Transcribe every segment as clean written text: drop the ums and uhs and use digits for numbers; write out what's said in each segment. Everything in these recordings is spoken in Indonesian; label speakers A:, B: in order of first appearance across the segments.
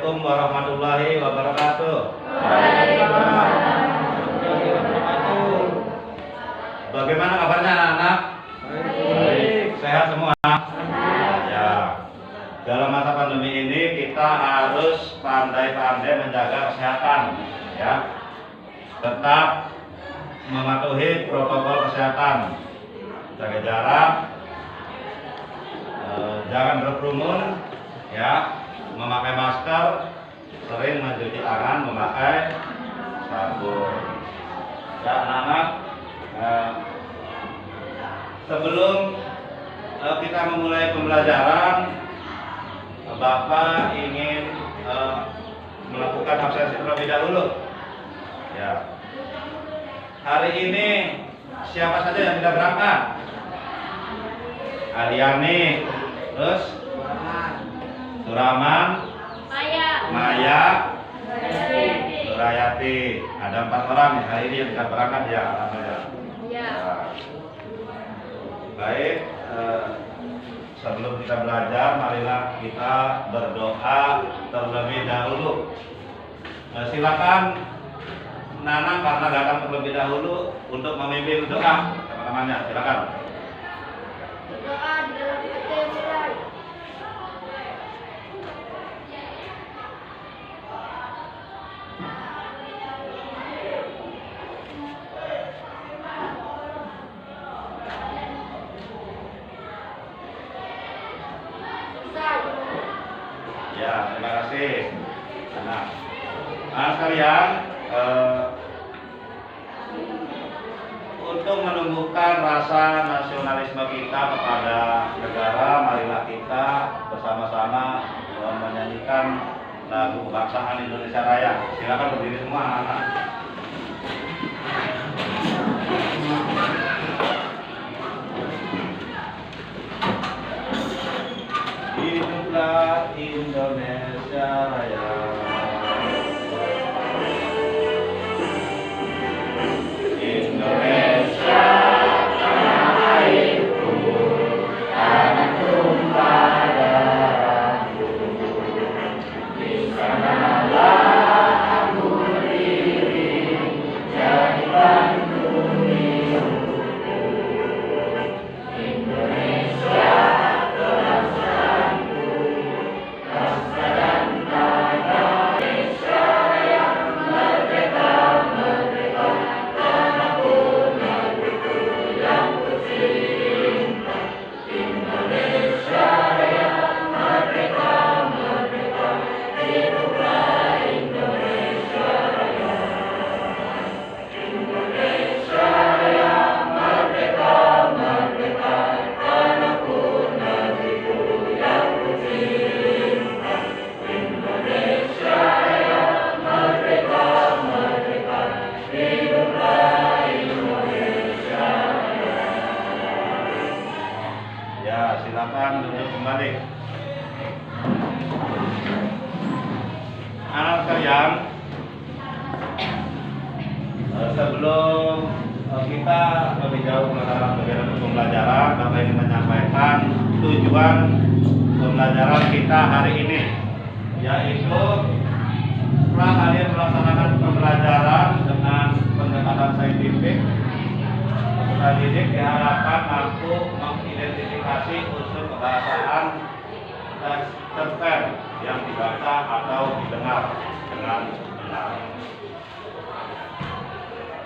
A: Assalamualaikum warahmatullahi wabarakatuh. Bagaimana kabarnya anak-anak? Baik. Sehat semua? Ya. Dalam masa pandemi ini kita harus pandai-pandai menjaga kesehatan, ya. Tetap mematuhi protokol kesehatan, jaga jarak, jangan berkerumun, ya, memakai masker, sering mencuci tangan, memakai sabun. Ya anak-anak, sebelum kita memulai pembelajaran, Bapak ingin melakukan absensi terlebih dahulu. Ya. Hari ini siapa saja yang tidak berangkat? Aliani, terus Suraman, Maya, Surayati. Ada 4 orang nih hari ini yang tidak berangkat ya, alhamdulillah. Ya. Baik, sebelum kita belajar, marilah kita berdoa terlebih dahulu. Silakan Nanang karena datang terlebih dahulu untuk memimpin doa teman-temannya. Silakan.
B: Doa di dalam hati mulai.
A: Ya, terima kasih. Nah, sekalian, untuk menumbuhkan rasa nasionalisme kita kepada negara, marilah kita bersama-sama menyanyikan lagu kebangsaan Indonesia Raya. Silakan berdiri semua anak-anak. Hiduplah Indonesia Raya. Indonesia tanah airku, tanah tumpah darahku. Di sanalah aku berdiri, jadikan bumi untukku. Indonesia bangsaku, bangsa dan tanah. Indonesia yang merdeka, merdeka. Tanahku, negeriku yang kucinta. Indonesia yang merdeka, merdeka. Hiduplah Indonesia Raya. Indonesia yang merdeka, merdeka. Tanahku, negeriku yang kucinta. Indonesia yang merdeka, merdeka. Hiduplah Indonesia Raya. Ya, silakan duduk kembali. Anak sekalian, sebelum kita lebih jauh melakukan kegiatan pembelajaran, Bapak ingin menyampaikan tujuan pembelajaran kita hari ini, yaitu setelah kalian melaksanakan pembelajaran dengan pendekatan saintifik, peserta didik diharapkan mampu mengidentifikasi unsur kebahasaan teks terten yang dibaca atau didengar dengan benar.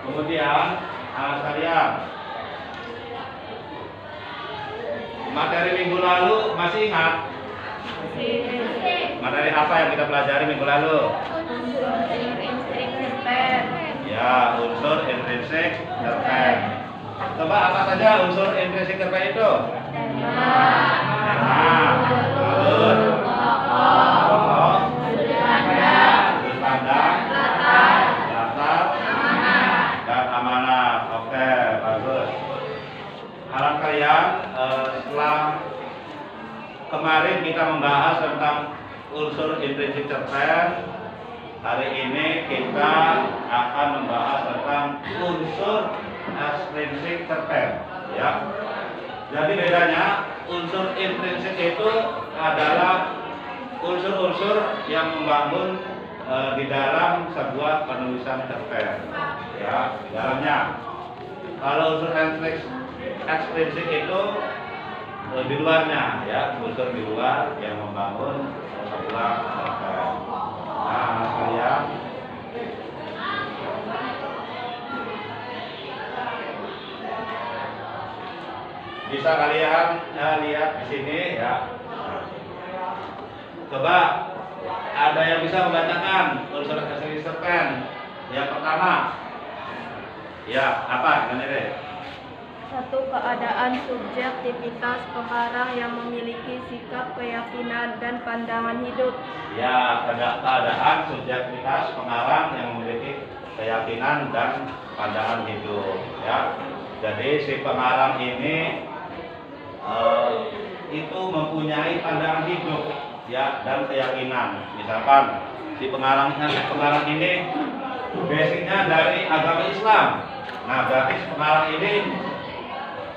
A: Kemudian, anak sekalian, materi minggu lalu masih ingat? Materi apa yang kita pelajari minggu lalu? Ya, unsur intrinsik terten. Coba apa saja unsur intrinsik terten itu? Terus pokok, sudut pandang, latar, dan amanat. Oke, bagus. Anak kalian, setelah kemarin kita membahas tentang unsur intrinsik terten, hari ini kita akan membahas tentang unsur ekstrinsik terten. Ya. Jadi bedanya unsur intrinsik itu adalah unsur-unsur yang membangun di dalam sebuah penulisan cerpen, ya, di dalamnya. Kalau unsur ekstrinsik itu di luarnya, ya, unsur di luar yang membangun sebuah cerpen. Nah, sekalian, bisa kalian lihat di sini, ya. Coba ada yang bisa membacakan unsur ekstrinsik cerpen? Yang pertama, ya, apa? Gimana deh?
B: Satu, keadaan subjektivitas pengarang yang memiliki sikap, keyakinan, dan pandangan hidup.
A: Ya, keadaan subjektivitas pengarang yang memiliki keyakinan dan pandangan hidup, ya. Jadi si pengarang ini itu mempunyai pandangan hidup, ya, dan keyakinan. Misalkan si pengarang ini basicnya dari agama Islam. Nah, berarti si pengarang ini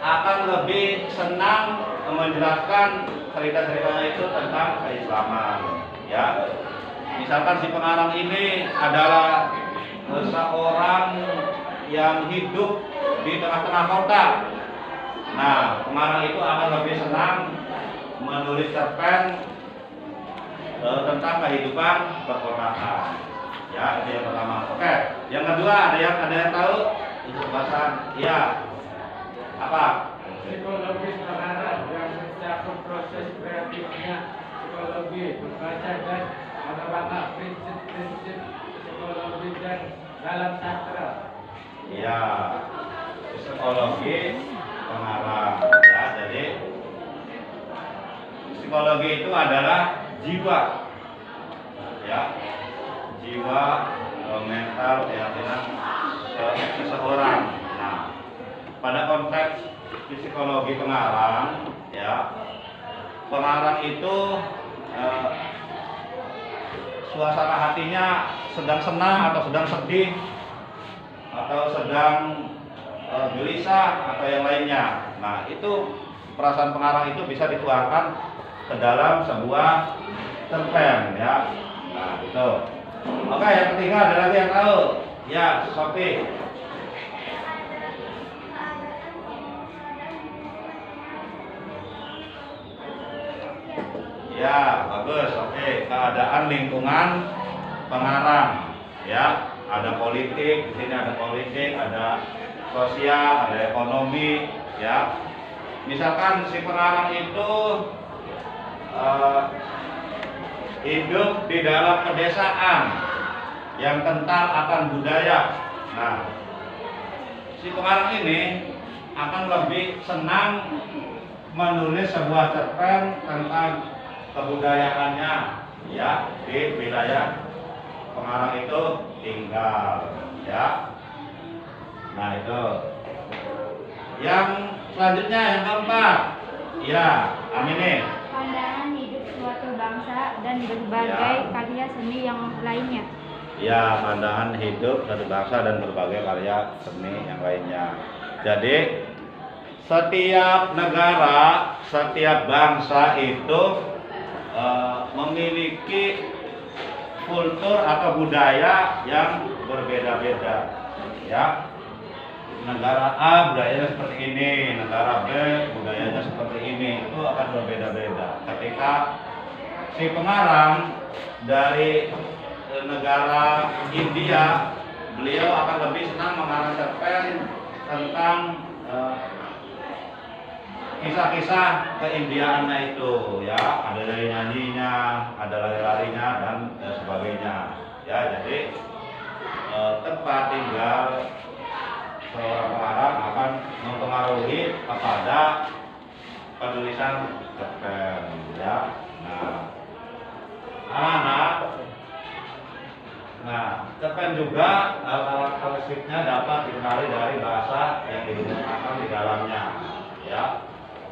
A: akan lebih senang menjelaskan cerita-ceritanya itu tentang keislaman, ya. Misalkan si pengarang ini adalah seorang yang hidup di tengah-tengah kota. Nah, pengarang itu akan lebih senang menulis cerpen tentang kehidupan perkotaan. Ya, itu yang pertama. Oke, yang kedua, ada yang tahu untuk bahasan? Iya. Apa?
C: Psikologis pengarang yang mencakup proses kreatifnya, psikologi membaca dan menebak prinsip-prinsip psikologi dan dalam sastra.
A: Ya, psikologi pengarang. Ya, jadi psikologi itu adalah jiwa, ya, jiwa, mental, keyakinan seseorang. Nah, pada konteks psikologi pengarang, ya, pengarang itu suasana hatinya sedang senang atau sedang sedih atau sedang gelisah atau yang lainnya. Nah, itu perasaan pengarang itu bisa dituangkan ke dalam sebuah cerpen, ya. Nah, itu. Oke, yang ketiga, ada lagi yang tahu? Ya, Sophie. Ya, bagus. Oke, keadaan lingkungan pengarang, ya. Ada politik, di sini ada politik, ada sosial, ada ekonomi, ya. Misalkan si pengarang itu hidup di dalam pedesaan yang kental akan budaya. Nah, si pengarang ini akan lebih senang menulis sebuah cerpen tentang kebudayaannya, ya, di wilayah pengarang itu tinggal, ya. Nah, itu. Yang selanjutnya, yang keempat, ya, Aminin.
B: Pandangan hidup suatu bangsa dan berbagai karya seni yang lainnya.
A: Ya, pandangan hidup suatu bangsa dan berbagai karya seni yang lainnya. Jadi setiap negara, setiap bangsa itu memiliki kultur atau budaya yang berbeda-beda, ya. Negara A budayanya seperti ini, negara B budayanya seperti ini, itu akan berbeda-beda. Ketika si pengarang dari negara India, beliau akan lebih senang mengarang cerpen tentang kisah-kisah keindiaannya itu, ya. Ada dari nyanyinya, ada lari-larinya dan sebagainya, ya. Jadi tempat tinggal seorang pengarang akan mempengaruhi kepada penulisan cerpen, ya. Nah, anak-anak, nah, cerpen juga karakteristiknya dapat dikenali dari bahasa yang digunakan di dalamnya, ya.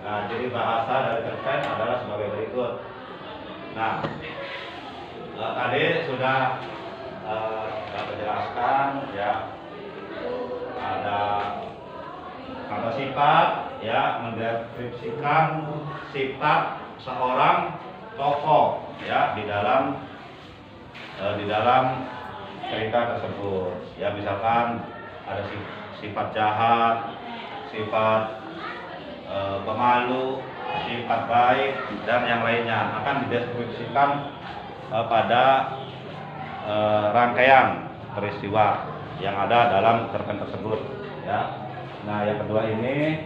A: Nah, jadi bahasa dari cerpen adalah sebagai berikut. Nah, tadi sudah kita jelaskan, ya. Ada kata sifat, ya, mendeskripsikan sifat seorang tokoh, ya di dalam cerita tersebut. Ya misalkan ada sifat jahat, sifat pemalu, sifat baik dan yang lainnya akan dideskripsikan pada rangkaian peristiwa yang ada dalam cerpen tersebut ya. Nah, yang kedua ini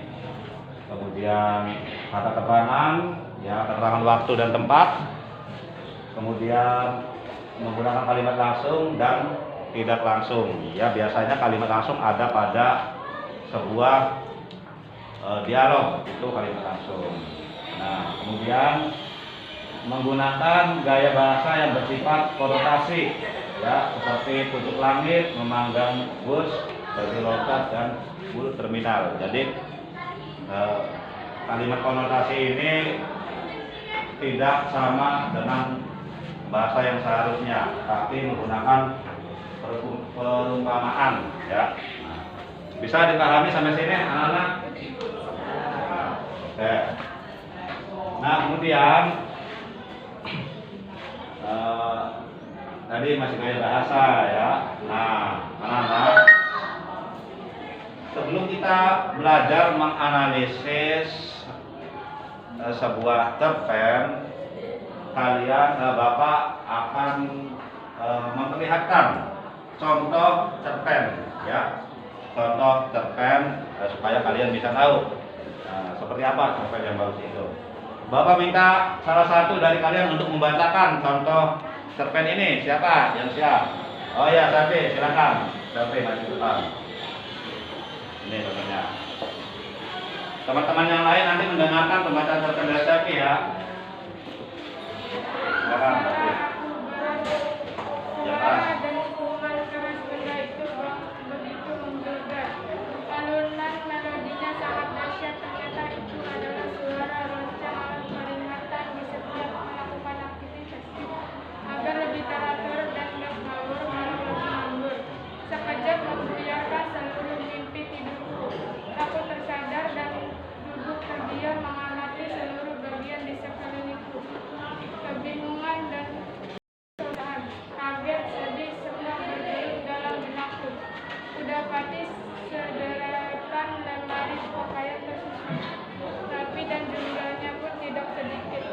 A: kemudian kata keterangan ya, keterangan waktu dan tempat, kemudian menggunakan kalimat langsung dan tidak langsung ya. Biasanya kalimat langsung ada pada sebuah dialog, itu kalimat langsung. Nah, kemudian menggunakan gaya bahasa yang bersifat konotasi ya, seperti pucuk langit, memanggang bus, dari lokat dan bulu terminal. Jadi kalimat konotasi ini tidak sama dengan bahasa yang seharusnya, tapi menggunakan perumpamaan ya. Nah, bisa dipahami sampai sini anak-anak? Oke. Nah, kemudian tadi masih gaya bahasa ya. Nah, anak-anak, sebelum kita belajar menganalisis sebuah cerpen, kalian Bapak akan memperlihatkan contoh cerpen ya. Contoh cerpen supaya kalian bisa tahu seperti apa cerpen yang bagus itu. Bapak minta salah satu dari kalian untuk membacakan contoh cerpen ini. Siapa yang siap? Oh ya, Safi, silakan. Safi maju depan. Ini contohnya. Teman-teman yang lain nanti mendengarkan pembacaan cerpen dari Safi ya. Silakan, Safi. Ya, Pak.
B: Dan hukuman keras benda itu begitu menggelegar. Alunan melodinya sangat dahsyat, ternyata itu adalah suara lonceng alat peringatan di setiap melakukan aktivitas. Agar lebih teratur dan berbaur, malah lebih nganggur. Sekejap membuyarkan seluruh mimpi tidurku. Aku tersadar dan duduk terdiam mengamati seluruh bagian di sekelilingku. Kebingungan dan kesalahan, kaget, sedih, semua bergelut dalam benakku. Kudapati sederetan lemari pakaian tersusun, rapi dan jumlahnya pun tidak sedikit.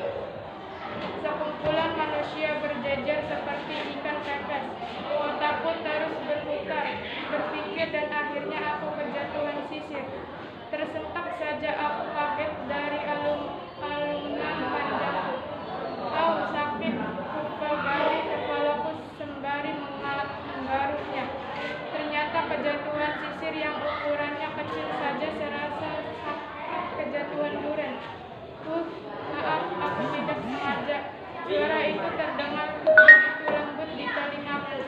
B: Sekumpulan manusia berjejer seperti ikan pepes. Otakku terus berputar, berpikir dan akhirnya aku kejatuhan sisir. Tersentak saja aku kaget dari alunan panjangku. Oh, sakit, kupegari kepalaku sembari menggaruknya. Ternyata kejatuhan sisir yang ukurannya kecil saja serasa kejatuhan durian. Maaf, aku tidak sengaja. Suara itu terdengar begitu lembut di telingaku.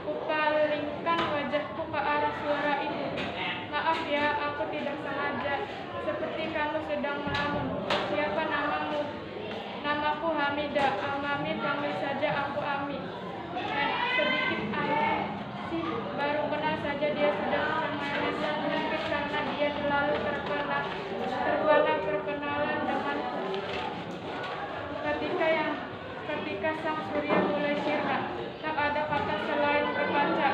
B: Kupalingkan wajahku ke arah suara itu. Maaf ya, aku tidak sengaja. Seperti kamu sedang melamun. Siapa namamu? Namaku Hamidah. Mami panggil saja aku Ami. Sedikit aneh sih, baru kenal saja dia sudah semelesan mungkin karena dia selalu terkena perkenalan denganku. Ketika sang surya mulai sirna, tak ada kata selain berkaca,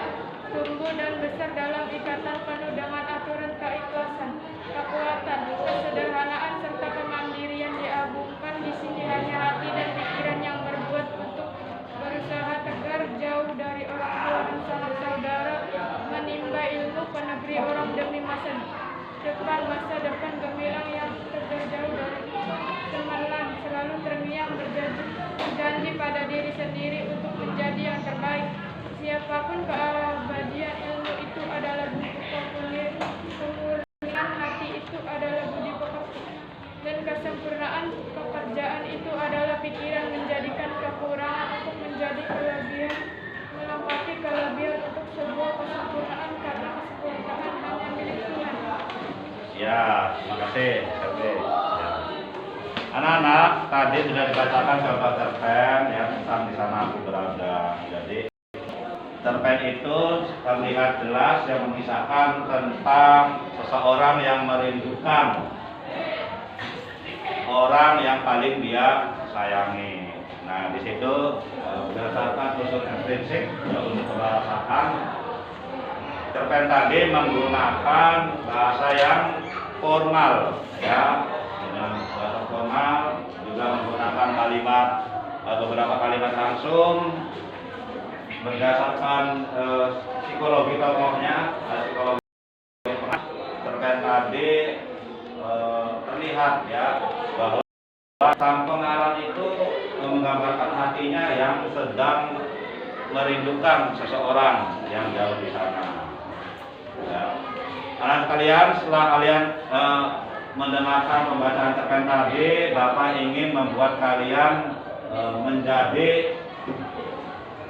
B: tumbuh dan besar dalam ikatan penuh dengan aturan keikhlasan, kekuatan, kesederhanaan serta kemandirian diagungkan. Di sini hanya hati dan pikiran yang berbuat untuk berusaha tegar, jauh dari orang tua dan sanak saudara, menimba ilmu ke negeri orang demi masa depan gemilang yang terjauh dari cemerlang, selalu terngiang berjanji pada diri sendiri untuk menjadi yang terbaik. Siapapun keabadian ilmu itu adalah budi kemurnian hati itu adalah budi pekerti, dan kesempurnaan pekerjaan itu adalah pikiran menjadikan kekurangan untuk menjadi kelebihan, melengkapi kelebihan untuk sebuah kesempurnaan, karena kesempurnaan hanya milik Tuhan.
A: Ya, terima kasih. Ya. Anak-anak, tadi sudah dibacakan contoh cerpen ya tentang Di Sana Aku Berada. Jadi cerpen itu terlihat jelas yang mengisahkan tentang seseorang yang merindukan orang yang paling dia sayangi. Nah, Nah, di situ berdasarkan unsur ekstrinsik unsur kebahasaan, cerpen tadi menggunakan bahasa yang formal, ya, dengan bahasa formal, juga menggunakan kalimat beberapa kalimat langsung berdasarkan psikologi tokohnya, psikologi cerpen tadi terlihat ya bahwa sang pengarang itu menggambarkan hatinya yang sedang merindukan seseorang yang jauh di sana. Ya. Anak sekalian, setelah kalian mendengarkan pembacaan cerpen tadi, Bapak ingin membuat kalian menjadi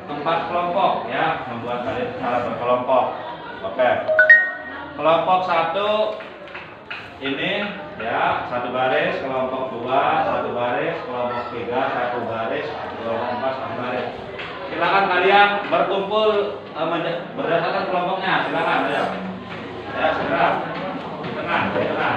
A: 4 kelompok, ya, membuat kalian secara berkelompok. Oke. Kelompok 1 ini ya, 1 baris, kelompok 2 1 baris, kelompok 3 1 baris, kelompok 4 1 baris. Silakan kalian berkumpul berdasarkan kelompoknya. Silakan ayo. Ya, segera. Di tengah, di tengah.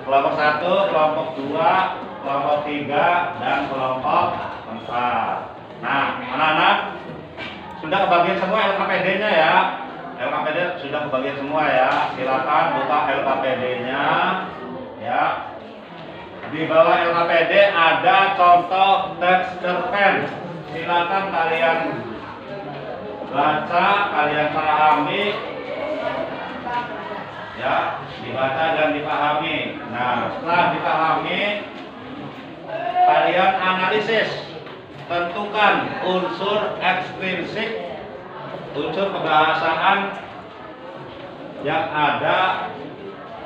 A: Kelompok 1, kelompok 2, kelompok 3, dan kelompok 4. Nah, anak-anak sudah kebagian semua LKPD-nya ya. LKPD sudah kebagian semua ya. Silakan buka LKPD-nya ya. Di bawah LKPD ada contoh teks cerpen. Silakan kalian baca, kalian pahami ya, dibaca dan dipahami. Nah, setelah dipahami, kalian analisis, tentukan unsur ekstrinsik, unsur kebahasaan yang ada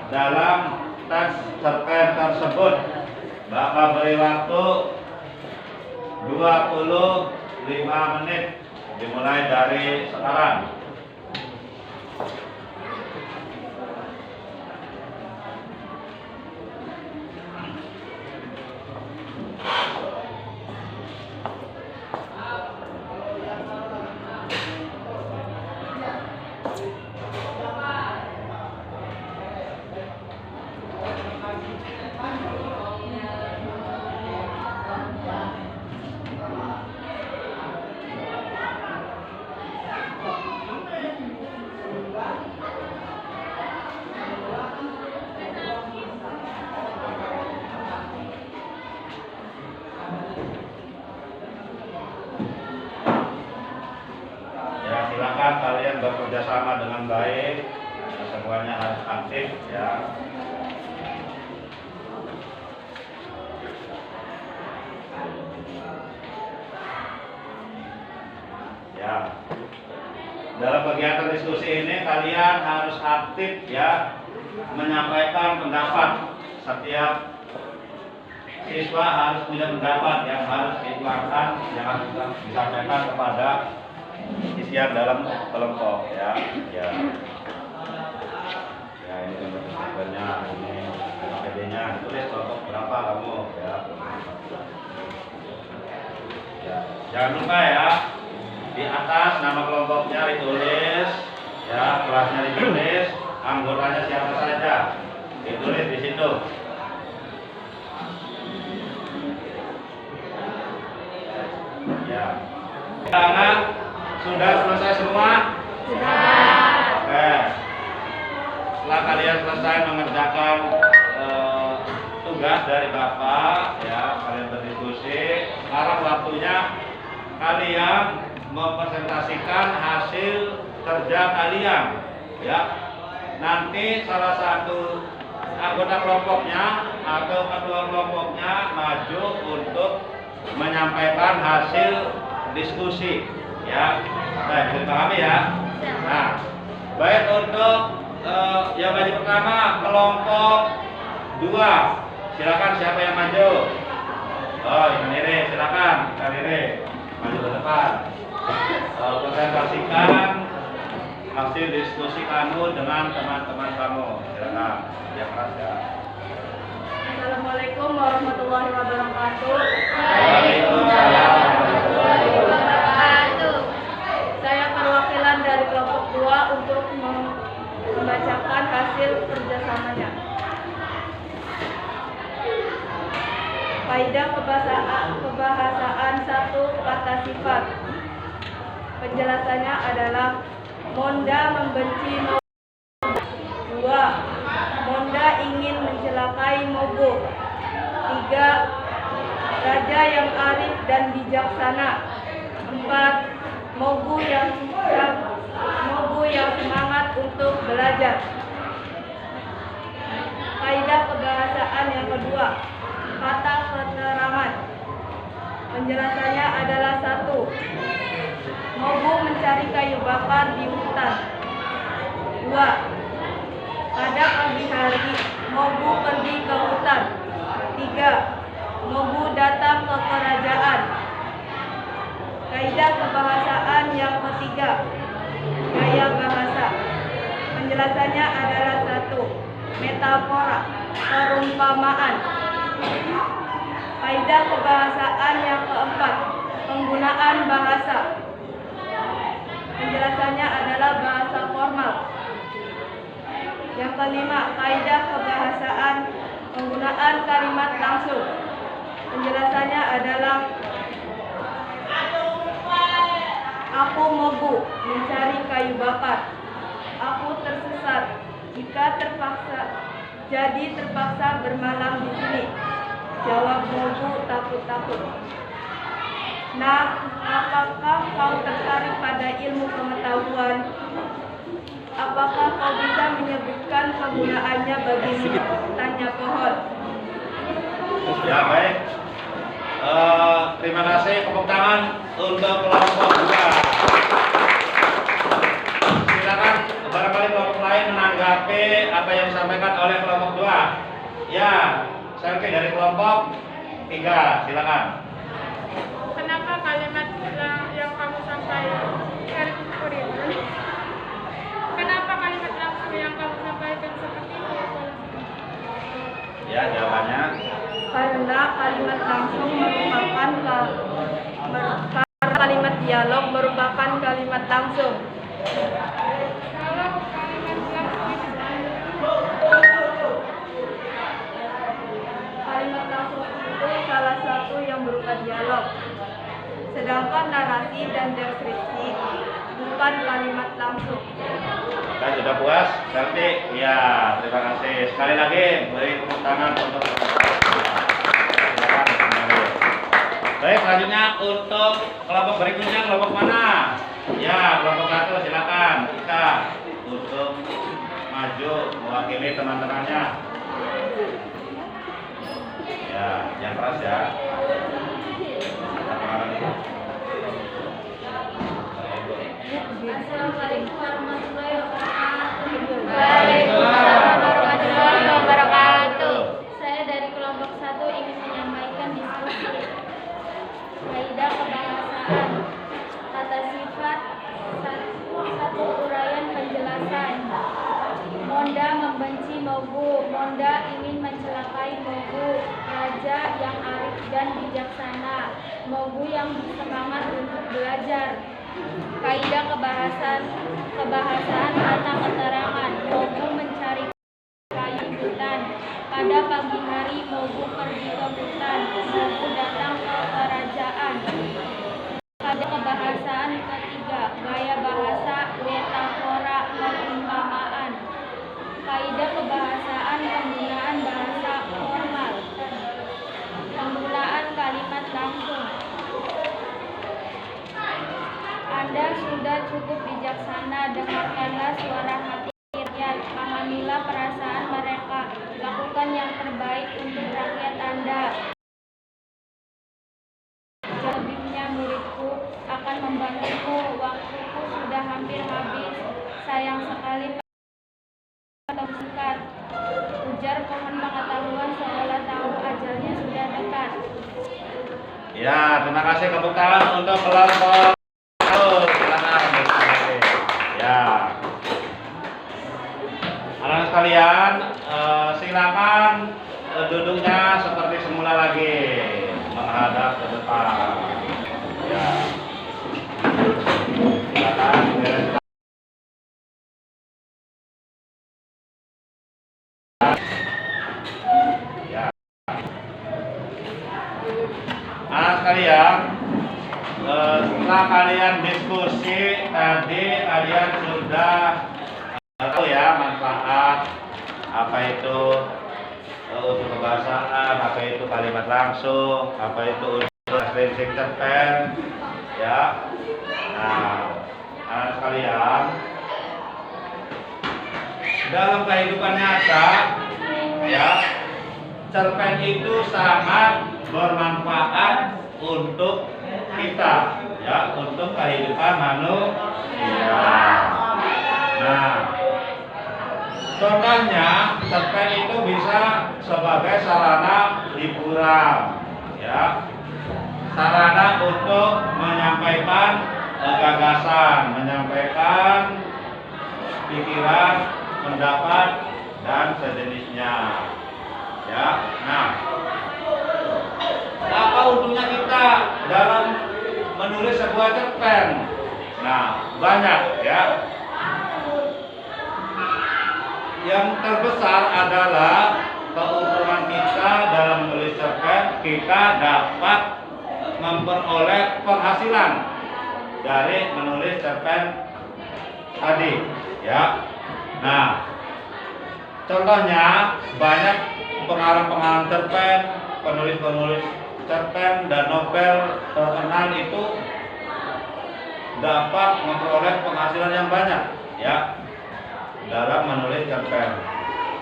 A: dalam teks cerpen tersebut. Bapak beri waktu 25 menit dimulai dari sekarang. Silakan kalian bekerja sama dengan baik, semuanya harus aktif ya. Ya. Dalam kegiatan diskusi ini kalian harus aktif ya, menyampaikan pendapat. Setiap siswa harus punya pendapat yang harus dikeluarkan, yang harus disampaikan kepada isian dalam kelompok ya. Ya ini sebenarnya ini APD-nya ditulis kelompok berapa kamu ya. Jangan lupa ya, di atas nama kelompoknya ditulis ya, kelasnya ditulis, anggotanya siapa saja ditulis di situ. Ya. Anak sudah selesai semua? Sudah. Oke. Setelah kalian selesai mengerjakan tugas dari Bapak, ya, kalian berdiskusi. Sekarang waktunya kalian mempresentasikan hasil kerja kalian, ya. Nanti salah satu anggota kelompoknya atau ketua kelompoknya maju untuk menyampaikan hasil diskusi. Ya, baik, dipahami ya. Nah, baik untuk yang baju pertama kelompok 2. Silakan siapa yang maju? Oh, Ikan Ire, silakan. Ikan Ire, maju ke depan. Presentasikan hasil diskusi kamu dengan teman-teman kamu. Silakan. Yang keras ya.
B: Assalamualaikum warahmatullahi wabarakatuh.
A: Waalaikumsalam warahmatullahi wabarakatuh.
B: Saya perwakilan dari kelompok 2 untuk membacakan hasil kerjasamanya. Kaidah kebahasaan 1 kata sifat. Penjelasannya adalah Monda membenci Mogo. 2. Monda ingin mencelakai Mogo. 3. Raja yang arif dan bijaksana. 4. Mogo yang semangat untuk belajar. Kaidah kebahasaan yang kedua. Kata keterangan. Penjelasannya adalah 1. Mogo mencari kayu bakar di hutan. 2. Pada pagi hari, Mogo pergi ke hutan. 3. Mogo datang ke kerajaan. Kaidah kebahasaan yang ketiga. Gaya bahasa. Penjelasannya adalah 1. Metafora, perumpamaan. Kaidah kebahasaan yang keempat. Penggunaan bahasa. Penjelasannya adalah bahasa formal. Yang kelima, kaidah kebahasaan penggunaan kalimat langsung. Penjelasannya adalah aku Mogo mencari kayu bakar. Aku tersesat jadi terpaksa bermalam di sini. Jawab Mogo takut-takut. Nah, apakah kau tertarik pada ilmu pengetahuan? Apakah kau bisa menyebutkan penggunaannya bagimu? Tanya pohon.
A: Ya, baik. Terima kasih, tepuk tangan untuk kelompok 2. Silakan barangkali kelompok lain menanggapi apa yang disampaikan oleh kelompok 2. Ya, Selfie dari kelompok 3, silakan.
B: Kenapa kalimat yang kamu sampaikan? Kenapa kalimat langsung yang kamu sampaikan seperti itu?
A: Ya, jawabannya.
B: Karena kalimat langsung merupakan kalimat dialog merupakan kalimat langsung. Kalau kalimat langsung kalimat langsung itu salah satu yang berupa dialog. Sedangkan narasi dan deskripsi bukan kalimat langsung.
A: Kan sudah puas? Selfie? Ya, terima kasih. Sekali lagi beri tepuk tangan untuk baik, selanjutnya untuk kelompok berikutnya, kelompok mana? Ya, kelompok 1, silakan. Kita untuk maju mewakili teman-temannya. Ya, yang keras ya.
B: Assalamualaikum warahmatullahi wabarakatuh. Waalaikumsalam warahmatullahi wabarakatuh. Saya dari kelompok 1 ingin menyampaikan diskusi kaidah kebahasaan. Kata sifat 1. Uraian penjelasan. Monda membenci Mogo. Monda ingin mencelakai Mogo. Raja yang arif dan bijaksana. Mogo yang bersemangat untuk belajar. Kaidah kebahasaan kata keterangan. Mogo mencari kayu hutan. Pada pagi hari Mogo pergi ke hutan. Mogo datang ke kerajaan. Kaidah kebahasaan ketiga. Gaya bahasa, metafora, perumpamaan. Kaidah kebahasaan penggunaan bahasa formal. Penggunaan kalimat langsung. Anda sudah cukup bijaksana, dengarkanlah suara hati rakyat, pahamilah perasaan mereka, lakukan yang terbaik untuk rakyat Anda. Selebihnya muridku akan membantumu, waktuku sudah hampir habis, sayang sekali atau singkat. Ujar pohon pengetahuan seolah tahu ajalnya sudah dekat.
A: Ya, terima kasih tepuk tangan untuk kelompok. Silakan. Ya. Anak sekalian, silakan duduknya seperti semula lagi, menghadap ke depan. Ya. Silakan. Ya. Anak sekalian, setelah kalian diskusi tadi, kalian sudah tahu ya manfaat apa itu unsur kebahasaan, apa itu kalimat langsung, apa itu unsur prinsip cerpen, ya. Nah, anak sekalian, dalam kehidupan nyata, ya, cerpen itu sangat bermanfaat untuk kita, ya, untuk kehidupan manusia. Nah, contohnya cerpen itu bisa sebagai sarana hiburan, ya, sarana untuk menyampaikan gagasan, menyampaikan pikiran, pendapat dan sejenisnya, ya. Nah, apa untungnya kita dalam menulis sebuah cerpen? Nah, banyak, ya. Yang terbesar adalah keuntungan kita dalam menulis cerpen, kita dapat memperoleh penghasilan dari menulis cerpen tadi, ya. Nah, contohnya banyak pengarang-pengarang cerpen, penulis-penulis cerpen dan novel terkenal itu dapat memperoleh penghasilan yang banyak, ya, dalam menulis cerpen.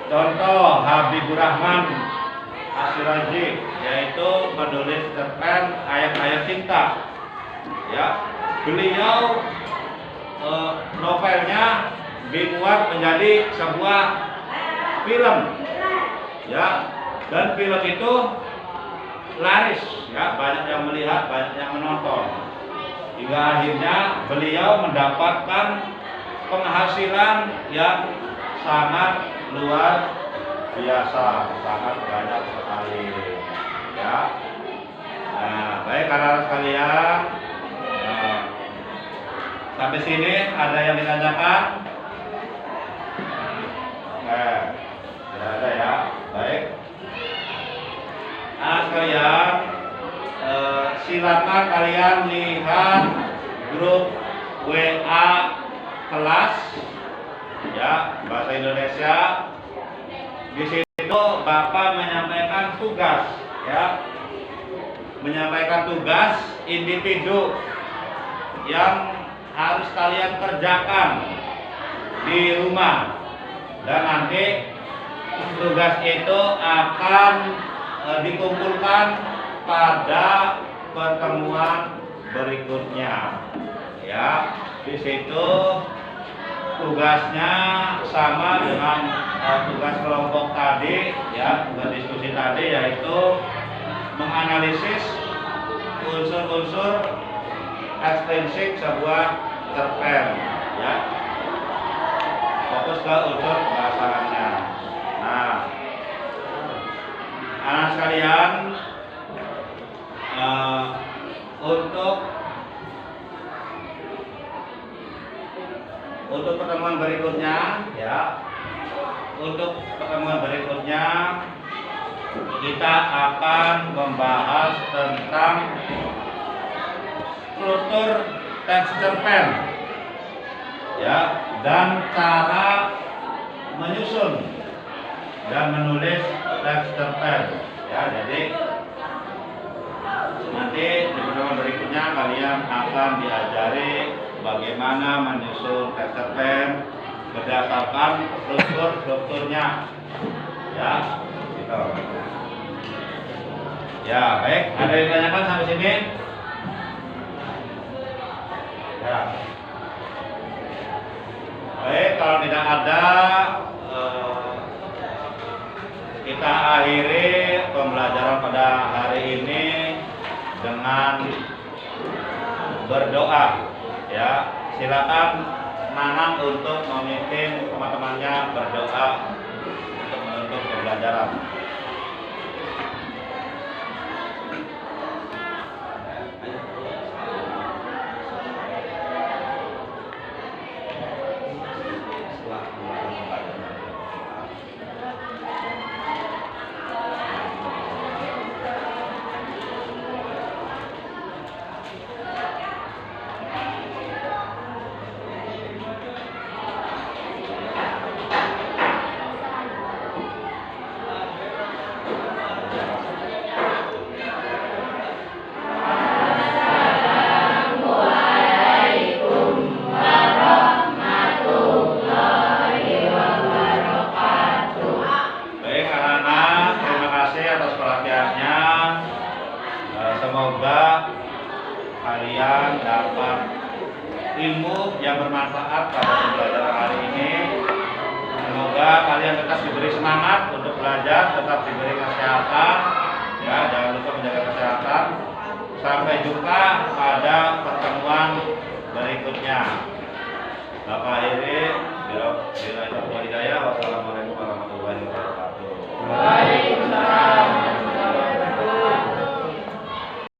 A: Contoh Habibur Rahman Ashirazi, yaitu menulis cerpen ayat-ayat cinta, ya. Beliau novelnya dibuat menjadi sebuah film, ya, dan film itu laris, ya, banyak yang melihat, banyak yang menonton, hingga akhirnya beliau mendapatkan penghasilan yang sangat luar biasa, sangat banyak sekali, ya. Nah, baik anak-anak sekalian, sampai sini ada yang ditanyakan? Tidak ada, ya. Baik. Anak sekalian, silakan kalian lihat grup WA kelas, ya, bahasa Indonesia. Di situ Bapak menyampaikan tugas, ya, menyampaikan tugas individu yang harus kalian kerjakan di rumah, dan nanti tugas itu akan dikumpulkan pada pertemuan berikutnya, ya. Di situ tugasnya sama dengan tugas kelompok tadi, ya, tugas diskusi tadi, yaitu menganalisis unsur-unsur ekstrinsik sebuah cerpen, ya. Fokus ke unsur kebahasaannya. Nah, anak sekalian, untuk pertemuan berikutnya, ya, untuk pertemuan berikutnya kita akan membahas tentang struktur teks cerpen, ya, dan cara menyusun dan menulis teks cerpen, ya. Jadi nanti di pertemuan berikutnya kalian akan diajari bagaimana menyusun teks cerpen berdasarkan strukturnya, ya, gitu. Ya, baik. Ada yang ditanyakan sampai sini? Ya. Baik, kalau tidak ada, Kita akhiri pembelajaran pada hari ini dengan berdoa. Ya, silakan Nanang untuk memimpin teman-temannya berdoa untuk menutup pembelajaran. Semoga kalian dapat ilmu yang bermanfaat pada pembelajaran hari ini. Semoga kalian tetap diberi semangat untuk belajar, tetap diberi kesehatan. Ya, jangan lupa menjaga kesehatan. Sampai jumpa pada pertemuan berikutnya. Bapak Iri.